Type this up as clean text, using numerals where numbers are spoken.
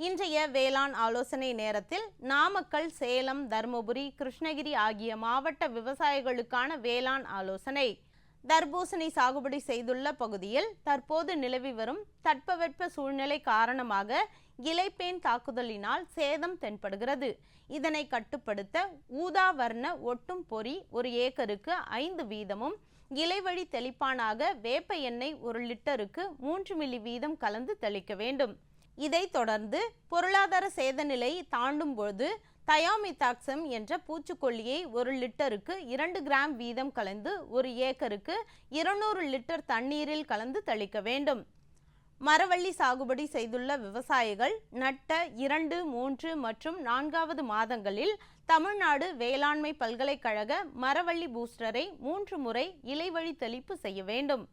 இன்றைய வேளாண் ஆலோசனை நேரத்தில் நாமக்கல், சேலம், தருமபுரி, கிருஷ்ணகிரி ஆகிய மாவட்ட விவசாயிகளுக்கான வேளாண் ஆலோசனை. தர்பூசணி சாகுபடி செய்துள்ள பகுதியில் தற்போது நிலவி வரும் தட்பவெட்ப சூழ்நிலை காரணமாக இலைப்பேன் தாக்குதலினால் சேதம் தென்படுகிறது. இதனை கட்டுப்படுத்த ஊதா வர்ண ஒட்டும் பொறி 1 ஏக்கருக்கு 5 வீதமும், இலைவழி தெளிப்பானாக வேப்ப எண்ணெய் 1 லிட்டருக்கு 3 மில்லி வீதம் கலந்து தெளிக்க வேண்டும். இதைத் தொடர்ந்து பொருளாதார சேத நிலையை தாண்டும் பொழுது தயோமிதாக்சம் என்ற பூச்சிக்கொல்லியை 1 லிட்டருக்கு 2 கிராம் வீதம் கலந்து 1 ஏக்கருக்கு 200 லிட்டர் தண்ணீரில் கலந்து தெளிக்க வேண்டும். மரவள்ளி சாகுபடி செய்துள்ள விவசாயிகள் நட்ட 2, 3 மற்றும் 4வது மாதங்களில் தமிழ்நாடு வேளாண்மை பல்கலைக்கழக மரவள்ளி பூஸ்டரை 3 முறை இலைவழி தெளிப்பு செய்ய வேண்டும்.